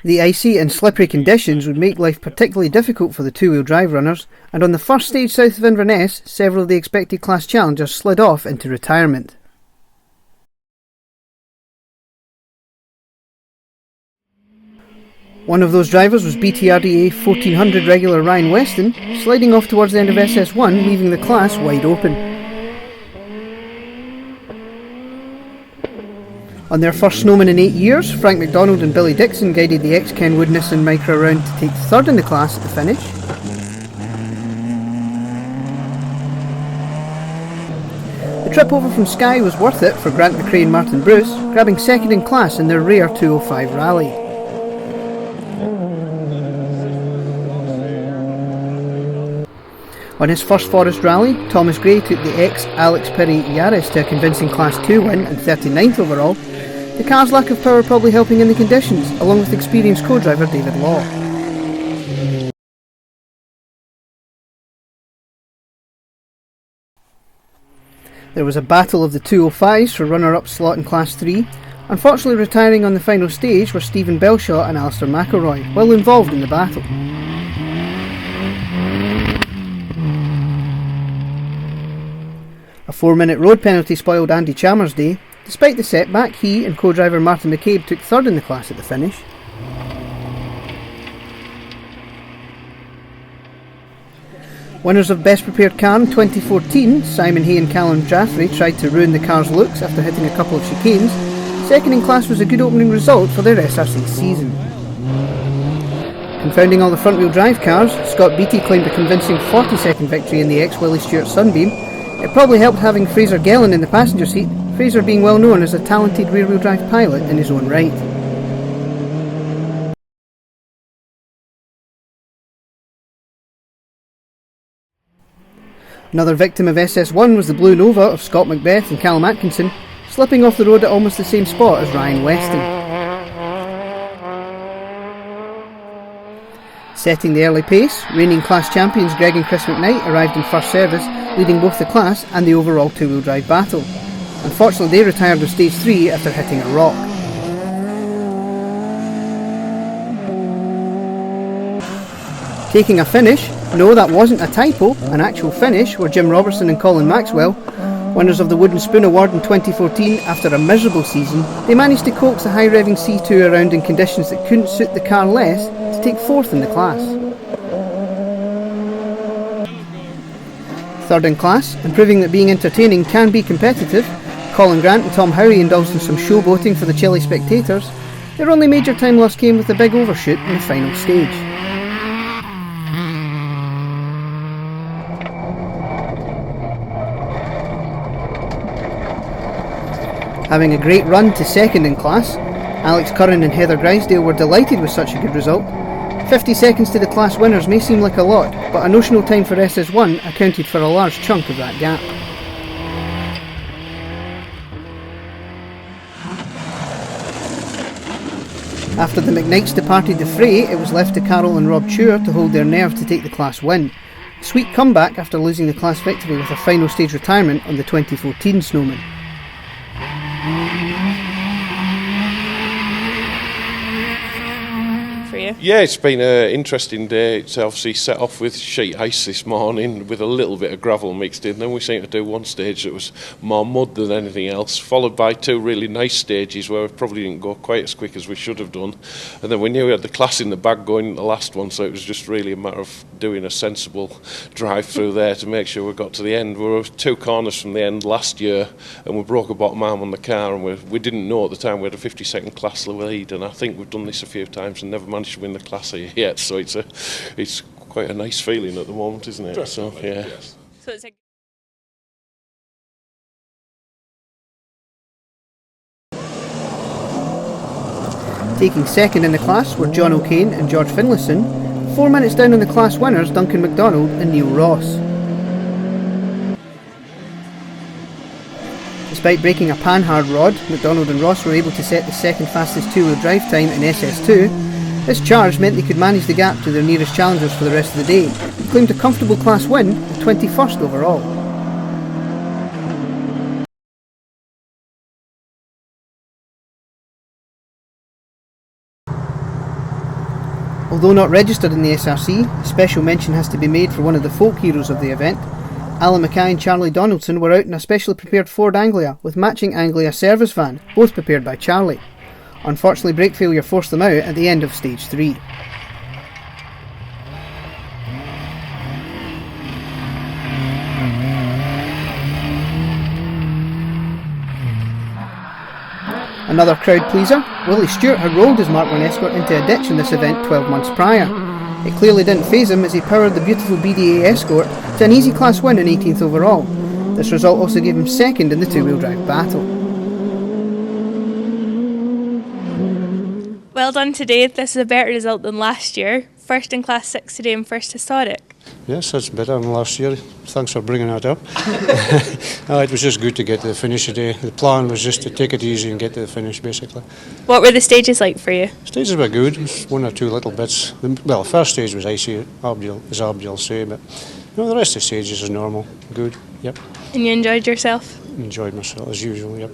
The icy and slippery conditions would make life particularly difficult for the two-wheel drive runners, and on the first stage south of Inverness, several of the expected class challengers slid off into retirement. One of those drivers was BTRDA 1400 regular Ryan Weston, sliding off towards the end of SS1, leaving the class wide open. On their first Snowman in 8 years, Frank McDonald and Billy Dixon guided the ex-Ken Woodness and Micra around to take third in the class at the finish. The trip over from Skye was worth it for Grant McRae and Martin Bruce, grabbing second in class in their rare 205 rally. On his first Forest rally, Thomas Gray took the ex-Alex Pirri Yaris to a convincing Class 2 win and 39th overall, the car's lack of power probably helping in the conditions, along with experienced co-driver David Law. There was a battle of the 205s for runner-up slot in Class 3, unfortunately retiring on the final stage were Stephen Belshaw and Alistair McElroy, well involved in the battle. A 4-minute road penalty spoiled Andy Chalmers' day. Despite the setback, he and co-driver Martin McCabe took third in the class at the finish. Winners of Best Prepared Car in 2014, Simon Hay and Callum Jaffrey tried to ruin the car's looks after hitting a couple of chicanes. Second in class was a good opening result for their SRC season. Confounding all the front-wheel drive cars, Scott Beattie claimed a convincing 42nd victory in the ex-Willie Stewart Sunbeam. It probably helped having Fraser Gellan in the passenger seat, Fraser being well known as a talented rear-wheel drive pilot in his own right. Another victim of SS1 was the Blue Nova of Scott Macbeth and Callum Atkinson, slipping off the road at almost the same spot as Ryan Weston. Setting the early pace, reigning class champions Greg and Chris McKnight arrived in first service, leading both the class and the overall two-wheel drive battle. Unfortunately, they retired on stage 3 after hitting a rock. Taking a finish? No, that wasn't a typo. An actual finish were Jim Robertson and Colin Maxwell. Winners of the Wooden Spoon Award in 2014, after a miserable season, they managed to coax the high-revving C2 around in conditions that couldn't suit the car less to take fourth in the class. Third in class, and proving that being entertaining can be competitive, Colin Grant and Tom Howey indulged in some showboating for the chilly spectators. Their only major time loss came with the big overshoot in the final stage. Having a great run to second in class, Alex Curran and Heather Grisdale were delighted with such a good result. 50 seconds to the class winners may seem like a lot, but a notional time for SS1 accounted for a large chunk of that gap. After the McKnights departed the fray, it was left to Carol and Rob Chur to hold their nerve to take the class win. A sweet comeback after losing the class victory with a final stage retirement on the 2014 Snowman. Yeah, it's been an interesting day. It's obviously set off with sheet ice this morning with a little bit of gravel mixed in. Then we seemed to do one stage that was more mud than anything else, followed by two really nice stages where we probably didn't go quite as quick as we should have done. And then we knew we had the class in the bag going into the last one, so it was just really a matter of doing a sensible drive through there to make sure we got to the end. We were 2 corners from the end last year and we broke a bottom arm on the car, and we didn't know at the time we had a 50-second class lead, and I think we've done this a few times and never managed to win the class here yet, so it's quite a nice feeling at the moment, isn't it? So yeah. So it's Taking second in the class were John O'Kane and George Finlayson. 4 minutes down on the class winners Duncan MacDonald and Neil Ross. Despite breaking a panhard rod, MacDonald and Ross were able to set the second fastest two-wheel drive time in SS2. This charge meant they could manage the gap to their nearest challengers for the rest of the day, and claimed a comfortable class win, the 21st overall. Although not registered in the SRC, special mention has to be made for one of the folk heroes of the event. Alan Mackay and Charlie Donaldson were out in a specially prepared Ford Anglia with matching Anglia service van, both prepared by Charlie. Unfortunately, brake failure forced them out at the end of stage 3. Another crowd pleaser, Willie Stewart had rolled his Mark 1 Escort into a ditch in this event 12 months prior. It clearly didn't faze him as he powered the beautiful BDA Escort to an easy class win in 18th overall. This result also gave him second in the two-wheel drive battle. Well done today. This is a better result than last year. First in class 6 today and first historic. Yes, that's better than last year. Thanks for bringing that up. It was just good to get to the finish today. The plan was just to take it easy and get to the finish, basically. What were the stages like for you? Stages were good. Just one or two little bits. The first stage was icy, as Abdi will say, but the rest of the stages is normal. Good, yep. And you enjoyed yourself? Enjoyed myself as usual, yep.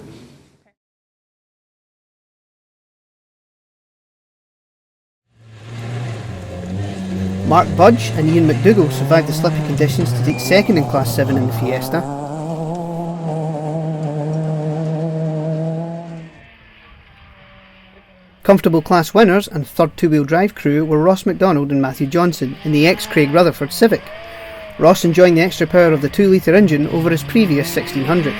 Mark Budge and Ian McDougall survived the slippy conditions to take second in Class 7 in the Fiesta. Comfortable class winners and third two-wheel drive crew were Ross MacDonald and Matthew Johnson in the ex-Craig Rutherford Civic. Ross enjoying the extra power of the 2-litre engine over his previous 1600.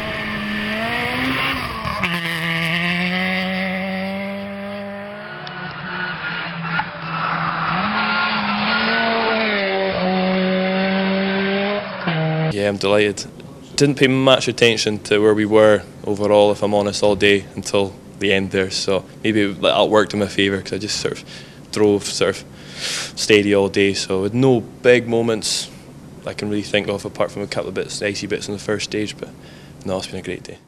Yeah, I'm delighted. Didn't pay much attention to where we were overall, if I'm honest, all day until the end there. So maybe that worked in my favour because I just sort of drove steady all day. So with no big moments I can really think of apart from a couple of icy bits in the first stage. But no, it's been a great day.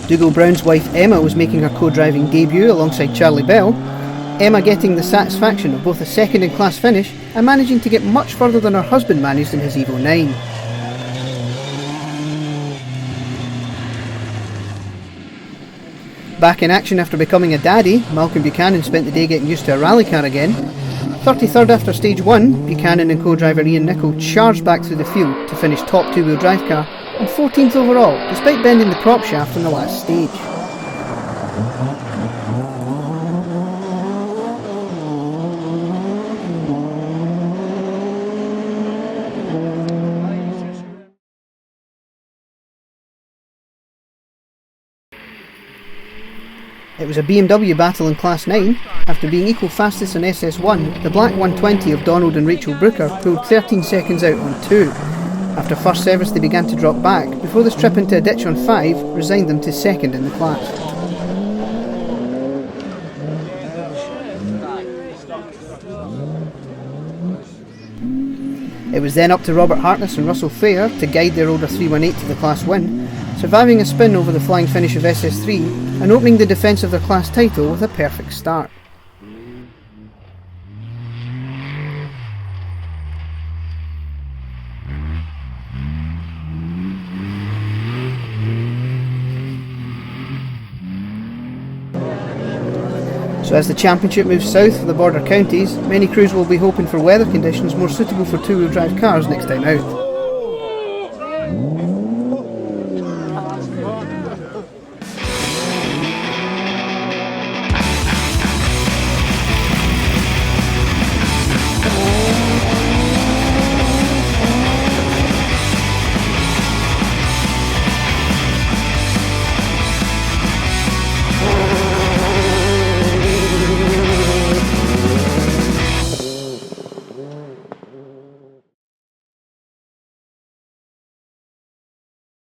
Dougal Brown's wife Emma was making her co-driving debut alongside Charlie Bell, Emma getting the satisfaction of both a second in class finish and managing to get much further than her husband managed in his Evo 9. Back in action after becoming a daddy, Malcolm Buchanan spent the day getting used to a rally car again. 33rd after stage 1, Buchanan and co-driver Ian Nichol charged back through the field to finish top two-wheel drive car and 14th overall, despite bending the prop shaft in the last stage. It was a BMW battle in Class 9. After being equal fastest in SS1, the black 120 of Donald and Rachel Brooker pulled 13 seconds out on 2. After first service they began to drop back, before this trip into a ditch on 5 resigned them to second in the class. It was then up to Robert Hartness and Russell Fair to guide their older 318 to the class win, surviving a spin over the flying finish of SS3 and opening the defence of their class title with a perfect start. So as the championship moves south for the border counties, many crews will be hoping for weather conditions more suitable for two-wheel drive cars next time out.